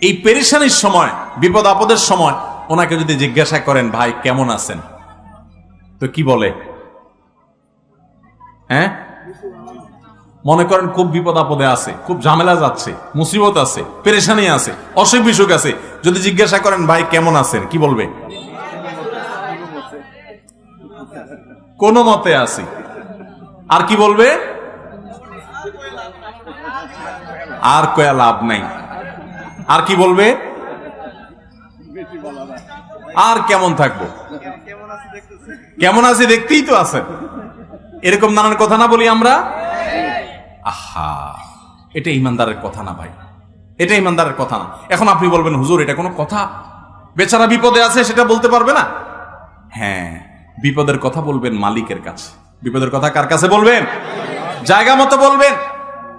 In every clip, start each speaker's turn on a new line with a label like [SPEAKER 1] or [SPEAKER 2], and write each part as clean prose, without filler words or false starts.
[SPEAKER 1] এই পেরেশানির সময়, বিপদ আপদের সময় ওনাকে যদি জিজ্ঞাসা করেন ভাই কেমন আছেন, তো কি বলে? হ্যাঁ, মনে করেন খুব বিপদ আপদে আছে, খুব ঝামেলা যাচ্ছে, মুসিবত আছে, পেরেশানি আছে, অসুখ বিসুখ আছে, যদি জিজ্ঞাসা করেন ভাই কেমন আছেন, কি বলবে? কোন মতে আছি। আর কি বলবে? আর কয়া লাভ নাই। আর কি বলবে? আর কেমন থাকবো, কেমন আছি দেখতেই তো আছেন। এরকম নানান কথা না বলি আমরা? আহা, এটা ইমানদারের কথা না ভাই, এটা ইমানদারের কথা না। এখন আপনি বলবেন হুজুর এটা কোনো কথা? বেচারা বিপদে আছে সেটা বলতে পারবে না? হ্যাঁ, বিপদের কথা বলবেন মালিকের কাছে। বিপদের কথা কার কাছে বলবেন? জায়গা মতো বলবেন।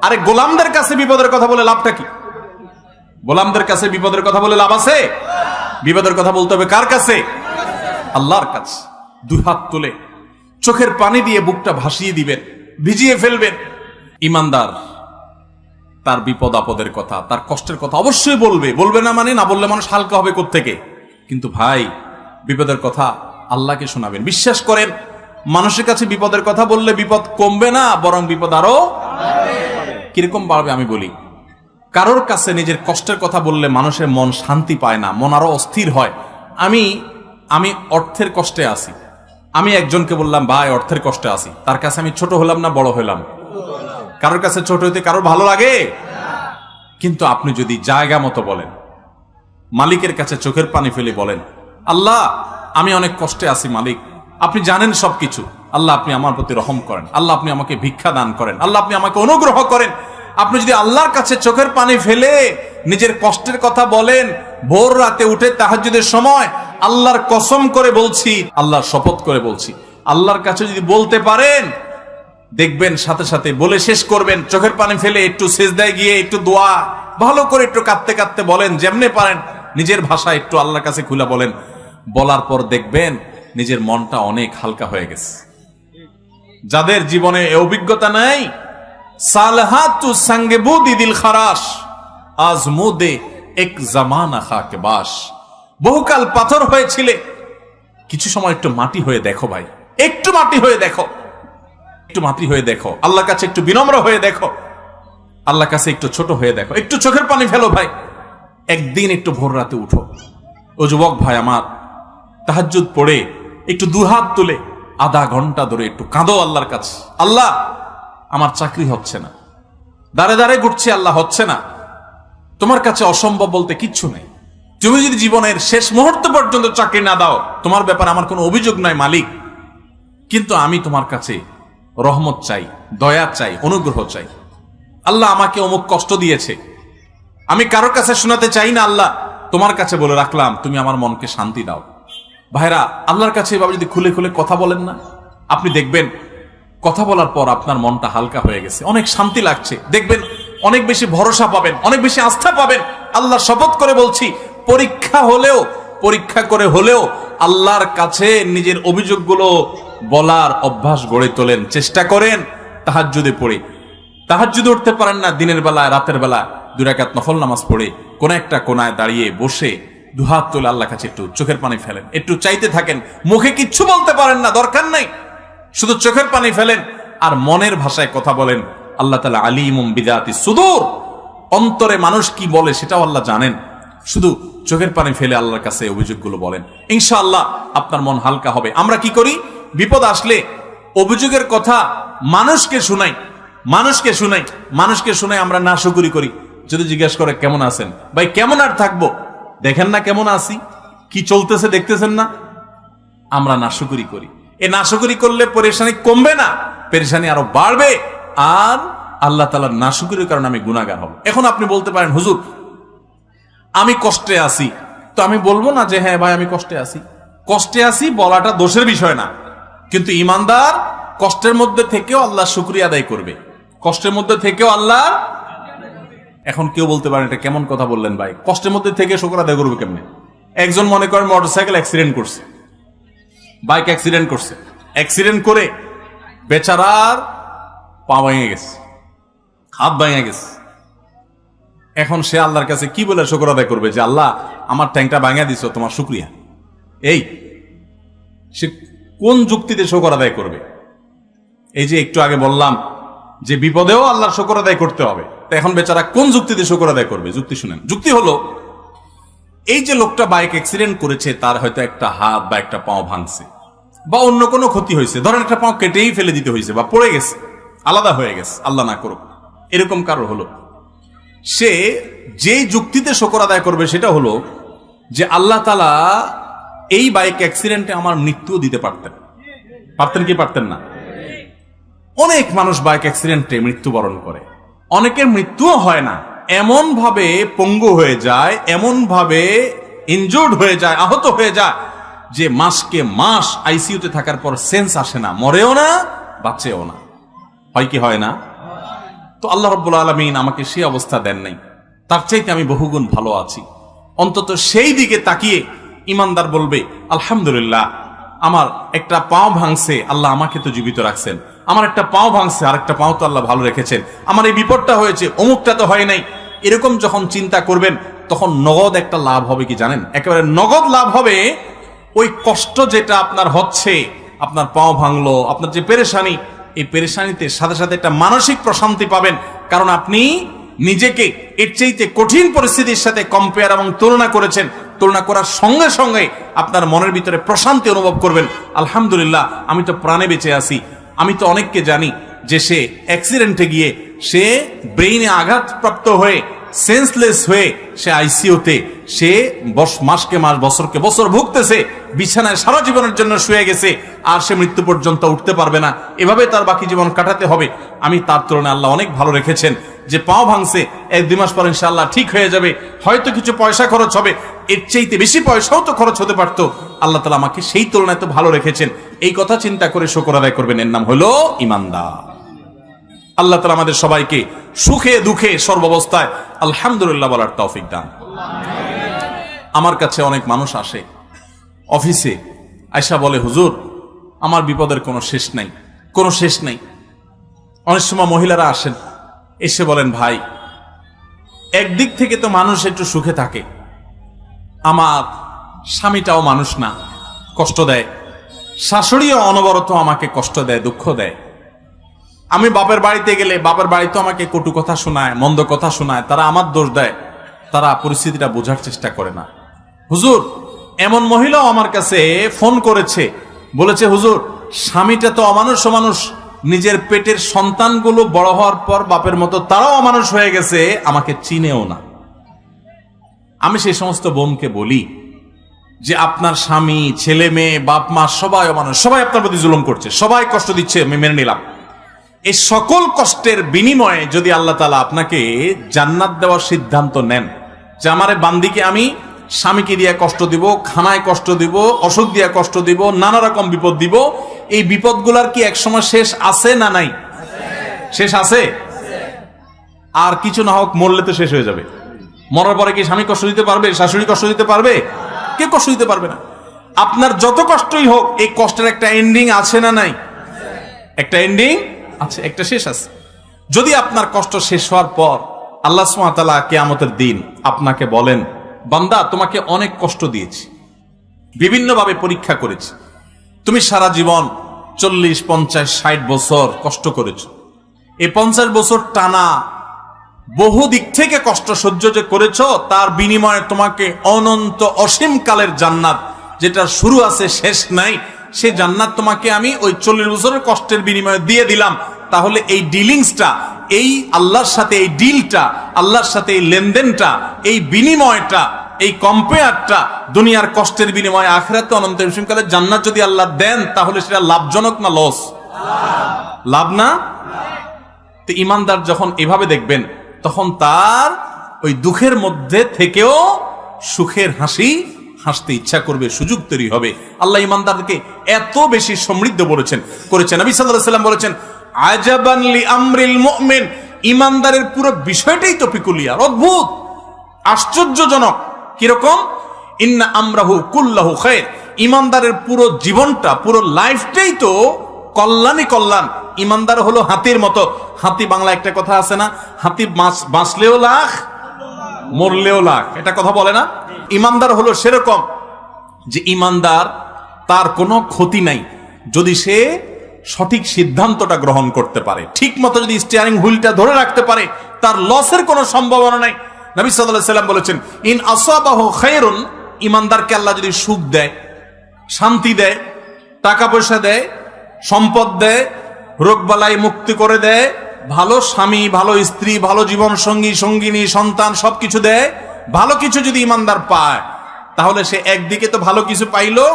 [SPEAKER 1] আরে গোলামদের কাছে বিপদের কথা বলে লাভটা কি? গোলামদের কাছে বিপদের কথা বলে লাভ আছে? বিপদের কথা বলতে হবে কার কাছে? আল্লাহর কাছে। দুই হাত তুলে চোখের পানি দিয়ে বুকটা ভাসিয়ে দিবেন, ভিজিয়ে ফেলবেন। ইমানদার তার বিপদ আপদের কথা, তার কষ্টের কথা অবশ্যই বলবে। বলবে না মানে, না বললে মানুষ হালকা হবে কোত্থেকে? কিন্তু ভাই বিপদের কথা আল্লাহকে শোনাবেন। বিশ্বাস করেন, মানুষের কাছে বিপদের কথা বললে বিপদ কমবে না, বরং বিপদ আরো কিরকম বাড়বে। আমি বলি, কারোর কাছে নিজের কষ্টের কথা বললে মানুষের মন শান্তি পায় না, মন আরো অস্থির হয়। আমি অর্থের কষ্টে আছি, আমি একজনকে বললাম ভাই অর্থের কষ্টে আছি, তার কাছে আমি ছোট হলাম না বড় হলাম? কারোর কাছে ছোট হইতে কারোর ভালো লাগে? কিন্তু আপনি যদি জায়গা মতো বলেন, মালিকের কাছে চোখের পানি ফেলে বলেন, আল্লাহ আমি অনেক কষ্টে আছি মালিক, আপনি জানেন সবকিছু, আল্লাহ আপনি আমার প্রতি রহম করেন, আল্লাহ আপনি আমাকে ভিক্ষা দান করেন, আল্লাহ আপনি আমাকে অনুগ্রহ করেন। আপনি যদি আল্লাহর কাছে চোখের পানি ফেলে নিজের কষ্টের কথা বলেন, ভোর রাতে উঠে তাহাজ্জুদের সময়, আল্লাহর কসম করে বলছি, আল্লাহর শপথ করে বলছি, আল্লাহর কাছে যদি বলতে পারেন, দেখবেন সাথে সাথে বলে শেষ করবেন, চোখের পানি ফেলে একটু সিজদায় গিয়ে একটু দোয়া ভালো করে একটু কাঁদতে কাঁদতে বলেন, যেমনে পারেন নিজের ভাষায় একটু আল্লাহর কাছে খুলে বলেন। বলার পর দেখবেন নিজের মনটা অনেক হালকা হয়ে গেছে। যাদের জীবনে এই অভিজ্ঞতা নাই, সালহাতু সঙ্গে বুদি দিল খারাস আজমুদে এক জামানা খাকে বাস। বহুকাল পাথর হয়েছিলে, কিছু সময় একটু মাটি হয়ে দেখো ভাই, একটু মাটি হয়ে দেখো, একটু মাটি হয়ে দেখো, আল্লাহর কাছে একটু বিনম্র হয়ে দেখো, আল্লাহর কাছে একটু ছোট হয়ে দেখো, একটু চোখের পানি ফেলো ভাই। একদিন একটু ভোর রাতে উঠো, ও যুবক ভাই আমার, তাহাজ্জুদ পড়ে একটু দুহাত তুলে আধা ঘন্টা ধরে একটু কাঁদো আল্লাহর কাছে। আল্লাহ আমার চাকরি হচ্ছে না, দাঁড়ে দাঁড়ে ঘুরছি, আল্লাহ হচ্ছে না, তোমার কাছে অসম্ভব বলতে কিচ্ছু নেই। তুমি যদি জীবনের শেষ মুহূর্ত পর্যন্ত চাকরি না দাও, তোমার ব্যাপারে আমার কোনো অভিযোগ নাই মালিক, কিন্তু আমি তোমার কাছে রহমত চাই, দয়া চাই, অনুগ্রহ চাই। আল্লাহ আমাকে অমুক কষ্ট দিয়েছে, আমি কারোর কাছে শোনাতে চাই না, আল্লাহ তোমার কাছে বলে রাখলাম, তুমি আমার মনকে শান্তি দাও। ভাইরা, আল্লাহর কাছে এভাবে যদি খুলে খুলে কথা বলেন না, আপনি দেখবেন কথা বলার পর আপনার মনটা হালকা হয়ে গেছে, অনেক শান্তি লাগছে, দেখবেন অনেক বেশি ভরসা পাবেন, অনেক বেশি আস্থা পাবেন। আল্লাহর শপথ করে বলছি, পরীক্ষা করে হলেও আল্লাহর কাছে নিজের অভিযোগগুলো বলার অভ্যাস গড়ে তোলেন, চেষ্টা করেন। তাহাজ্জুদে পড়ে, তাহাজ্জুদে উঠতে পারেন না, দিনের বেলায় রাতের বেলা 2 রাকাত নফল নামাজ পড়ে কোন একটা কোনায় দাঁড়িয়ে বসে দুহাত তুলে আল্লাহর কাছে একটু চোখের পানি ফেলেন, একটু চাইতে থাকেন। মুখে কিচ্ছু বলতে পারেন না, দরকার নাই, শুধু চোখের পানি ফেলেন আর মনের ভাষায় কথা বলেন। আল্লাহ তাআলা আলিমুম বিযাতিস সুদূর, অন্তরে মানুষ কি বলে সেটাও আল্লাহ জানেন। শুধু চোখের পানি ফেলে আল্লাহর কাছে অভিযোগগুলো বলেন, ইনশাআল্লাহ আপনার মন হালকা হবে। আমরা কি করি? বিপদ আসলে অভিযোগের কথা মানুষকে শুনাই আমরা নাশুকরি করি। যদি জিজ্ঞাসা করে কেমন আছেন, ভাই কেমন আর থাকবো, দেখেন না কেমন আছি, কি চলতেছে দেখতেছেন না, আমরা নাশুকরি করি। এ নাশুকরি করলে পেরেশানি কমবে না, পেরেশানি আরো বাড়বে, আর আল্লাহ তাআলার নাশুকরির কারণে আমি গুনাহগার হব। এখন আপনি বলতে পারেন হুজুর আমি কষ্টে আছি, তো আমি বলবো না যে হ্যাঁ ভাই আমি কষ্টে আছি বলাটা দোষের বিষয় না, কিন্তু ইমানদার কষ্টের মধ্যে থেকেও আল্লাহ শুকরিয়া আদায় করবে, কষ্টের মধ্যে থেকেও আল্লাহ। এখন কেউ বলতে পারেন এটা কেমন কথা বললেন ভাই, কষ্টের মধ্যে থেকে শুকর আদায় করবে কেমনে? একজন মনে করেন মোটরসাইকেল অ্যাক্সিডেন্ট করছে, বাইক অ্যাক্সিডেন্ট করছে, অ্যাক্সিডেন্ট করে বেচারার পা ভেঙে গেছে, হাত ভেঙে গেছে, এখন সে আল্লাহর কাছে কি বলে শুকর আদায় করবে যে আল্লাহ আমার ট্যাঙ্কটা ভাঙিয়ে দিছো, তোমার শুকরিয়া। এই সে কোন যুক্তিতে শুকর আদায় করবে? এই যে একটু আগে বললাম যে বিপদেও আল্লাহর শুকর আদায় করতে হবে, তো এখন বেচারা কোন যুক্তিতে শুকর আদায় করবে? যুক্তি শুনেন। যুক্তি হলো, এই যে লোকটা বাইক অ্যাক্সিডেন্ট করেছে, তার হয়তো একটা হাত বা একটা পাও ভাঙছে বা অন্য কোনো ক্ষতি হয়েছে, ধরেন একটা পাও কেটেই ফেলে দিতে হয়েছে বা পড়ে গেছে, আলাদা হয়ে গেছে, আল্লাহ না করুক, এরকম কারো হলো, সে যে যুক্তিতে শুকর আদায় করবে সেটা হলো যে আল্লাহ তাআলা এই বাইক অ্যাক্সিডেন্টে আমার মৃত্যু দিতে পারতেন। পারতেন কি পারতেন না? অনেক মানুষ বাইক অ্যাক্সিডেন্টে মৃত্যুবরণ করে, অনেকের মৃত্যুও হয় না, এমন ভাবে পঙ্গু হয়ে যায়, এমন ভাবে ইনজুর্ড হয়ে যায়, আহত হয়ে যায় যে মাসকে মাস আইসিইউতে থাকার পর সেন্স আসে না, মরেও না বাঁচেও না। হয় কি হয় না? তো আল্লাহ রাব্বুল আলামিন আমাকে সেই অবস্থা দেন নাই, তার চাইতে আমি বহুগুণ ভালো আছি। অন্তত সেই দিকে তাকিয়ে ইমানদার বলবে আলহামদুলিল্লাহ, আমার একটা পাও ভাঙছে, আল্লাহ আমাকে তো জীবিত রাখছেন, আমার একটা পাও ভাঙছে, আর একটা পাও তো আল্লাহ ভালো রেখেছেন, আমার এই বিপদটা হয়েছে, অমুকটা তো হয় নাই। এরকম যখন চিন্তা করবেন তখন নগদ একটা লাভ হবে কি জানেন? একেবারে নগদ লাভ হবে। ওই কষ্ট যেটা আপনার হচ্ছে, আপনার পাও ভাঙলো, আপনার যে পেরেশানি, এই পেরেশানিতে সাথে সাথে একটা মানসিক প্রশান্তি পাবেন, কারণ আপনি নিজেকে এর চাইতে কঠিন পরিস্থিতির সাথে কম্পেয়ার এবং তুলনা করেছেন। তুলনা করার সঙ্গে সঙ্গে আপনার মনের ভিতরে প্রশান্তি অনুভব করবেন, আলহামদুলিল্লাহ আমি তো প্রাণে বেঁচে আছি। আমি তো অনেককে জানি যে সে অ্যাক্সিডেন্টে গিয়ে সে ব্রেইনে আঘাতপ্রাপ্ত হয়ে সেন্সলেস হয়ে সে আইসিইউতে, সে মাসকে মাস বছরকে বছর ভুগতেছে, বিছানায় সারা জীবনের জন্য শুয়ে গেছে, আর সে মৃত্যু পর্যন্ত উঠতে পারবে না, এভাবে তার বাকি জীবন কাটাতে হবে। আমি তার তুলনায় আল্লাহ অনেক ভালো রেখেছেন, যে পাও ভাঙছে 1-2 মাস পর ইনশাআল্লাহ ঠিক হয়ে যাবে, হয়তো কিছু পয়সা খরচ হবে, এর চাইতে বেশি পয়সাও তো খরচ হতে পারতো, আল্লাহ তাআলা আমাকে সেই তুলনায় তো ভালো রেখেছেন। এই কথা চিন্তা করে শুকর আদায় করবেন, এর নাম হলো ইমানদার। আল্লাহ তাআলা আমাদের সবাইকে সুখে দুঃখে সর্বাবস্থায় আলহামদুলিল্লাহ বলার তৌফিক দান। আমার কাছে অনেক মানুষ আসে অফিসে, আয়সা বলে হুজুর আমার বিপদের কোনো শেষ নাই, কোনো শেষ নাই। অনেক সময় মহিলারা আসেন, এসে বলেন ভাই একদিক থেকে তো মানুষ একটু সুখে থাকে, আমার স্বামীটাও মানুষ না, কষ্ট দেয়, শাশুড়িও অনবরত আমাকে কষ্ট দেয়, দুঃখ দেয়, আমি বাপের বাড়িতে গেলে বাপের বাড়িতে আমাকে কটু কথা শোনায়, মন্দ কথা শোনায়, তারা আমার দোষ দেয়, তারা পরিস্থিতিটা বোঝার চেষ্টা করে না। হুজুর এমন মহিলাও আমার কাছে ফোন করেছে, বলেছে হুজুর স্বামীটা তো অমানুষ অমানুষ, নিজের পেটের সন্তানগুলো বড় হওয়ার পর বাপের মতো তারাও অমানুষ হয়ে গেছে, আমাকে চিনেও না। আমি সেই সমস্ত বোনকে বলি যে আপনার স্বামী, ছেলে মেয়ে, বাপ মা সবাই অমানুষ, সবাই আপনার প্রতি জুলুম করছে, সবাই কষ্ট দিচ্ছে, আমি মেনে নিলাম। এই সকল কষ্টের বিনিময়ে যদি আল্লাহ তাআলা আপনাকে জান্নাত দেওয়ার সিদ্ধান্ত নেন, যে আমারে বান্দিকে আমি স্বামীকে দিয়ে কষ্ট দিব, খানায় কষ্ট দিব, অসুখ দিয়ে কষ্ট দিব, নানা রকম বিপদ দিব, এই বিপদগুলার কি একসময় শেষ আছে না নাই? শেষ আছে। আর কিছু না হোক মরলে তো শেষ হয়ে যাবে। মরার পরে কি স্বামী কষ্ট দিতে পারবে? শাশুড়ি কষ্ট দিতে পারবে? কে কষ্ট দিতে পারবে না। আপনার যত কষ্টই হোক এই কষ্টের একটা এন্ডিং আছে না নাই? একটা এন্ডিং আছে, একটা শেষ আছে। যদি আপনার কষ্ট শেষ হওয়ার পর আল্লাহ সুবহানাহু ওয়া তাআলা কিয়ামতের দিন আপনাকে বলেন বান্দা তোমাকে অনেক কষ্ট দিয়েছি, বিভিন্নভাবে পরীক্ষা করেছি, তুমি সারা জীবন 40, 50, 60 বছর কষ্ট করেছো, এই 50 বছর টানা বহু দিক থেকে কষ্ট সহ্য যে করেছো, তার বিনিময়ে তোমাকে অনন্ত অসীম কালের জান্নাত, যেটা শুরু আছে শেষ নাই, সেই জান্নাত তোমাকে আমি ওই 40 বছরের কষ্টের বিনিময়ে দিয়ে দিলাম। তাহলে এই ডিলিংসটা, এই আল্লাহর সাথে এই ডিলটা, আল্লাহর সাথে এই লেনদেনটা, এই বিনিময়টা, এই কম্পেয়ারটা দুনিয়ার কষ্টের বিনিময়ে আখিরাতে অনন্ত অসীম কালের জান্নাত যদি আল্লাহ দেন, তাহলে সেটা লাভজনক না লস? লাভ না? তো ইমানদার যখন এভাবে দেখবেন, তখন তার ওই দুঃখের মধ্যে থেকেও সুখের হাসি হাসতে ইচ্ছা করবে, সুযোগ তৈরি হবে। আল্লাহ ইমানদারকে এত বেশি সমৃদ্ধ করেছেন। নবী সাল্লাল্লাহু আলাইহি ওয়াসাল্লাম বলেছেন আজাবান লি আমরিল মুমিন, ইমানদারের পুরো বিষয়টাই তো পিকুলিয়ার, অদ্ভুত, আশ্চর্যজনক। কিরকম? ইন্না আমরাহু কুল্লাহু খায়র, ইমানদারের পুরো জীবনটা, পুরো লাইফটাই তো কল্যাণই কল্যাণ। ইমানদার হলো হাতির মতো। হাতি, বাংলা একটা কথা আছে না, হাতি বাঁচলেও লাখ মরলেও লাখ, এটা কথা বলে না? ইমানদার হলো সেরকম যে ইমানদার তার কোনো ক্ষতি নাই যদি সে সঠিক সিদ্ধান্তটা গ্রহণ করতে পারে, ঠিক মতো যদি স্টিয়ারিং হুইলটা ধরে রাখতে পারে, তার লসের কোনো সম্ভাবনা নাই। নবী সাল্লাল্লাহু আলাইহি সাল্লাম বলেছেন, ইন আসাবাহু খায়রুন, ইমানদারকে আল্লাহ যদি সুখ দেয়, শান্তি দেয়, টাকা পয়সা দেয়, সম্পদ দেয়, রোগবালাই মুক্তি করে দেয়, ভালো স্বামী, ভালো স্ত্রী, ভালো জীবন সঙ্গী, সঙ্গিনী, সন্তান সবকিছু দেয়, ভালো কিছু যদি ইমানদার পায়, তাহলে সে একদিকে তো ভালো কিছু পাইলো,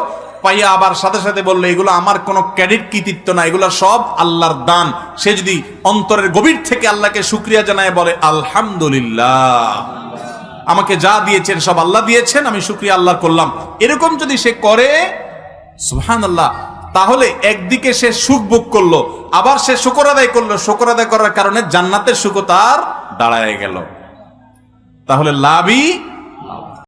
[SPEAKER 1] পাইয়া আবার সাথে সাথে বললো এগুলো আমার কোনো ক্রেডিট কৃতিত্ব না, এগুলো সব আল্লাহর দান। সে যদি অন্তরের গভীর থেকে আল্লাহকে শুকরিয়া জানায় বলে আলহামদুলিল্লাহ, আমাকে যা দিয়েছেন সব আল্লাহ দিয়েছেন, আমি শুকরিয়া আল্লাহ করলাম, এরকম যদি সে করে, সুবহানাল্লাহ, তাহলে একদিকে সে সুখ ভোগ করলো, আবার সে শুকর আদায় করলো, শুকর আদায় করার কারণে জান্নাতের সুখ তার দাঁড়ায় গেল। তাহলে লাভই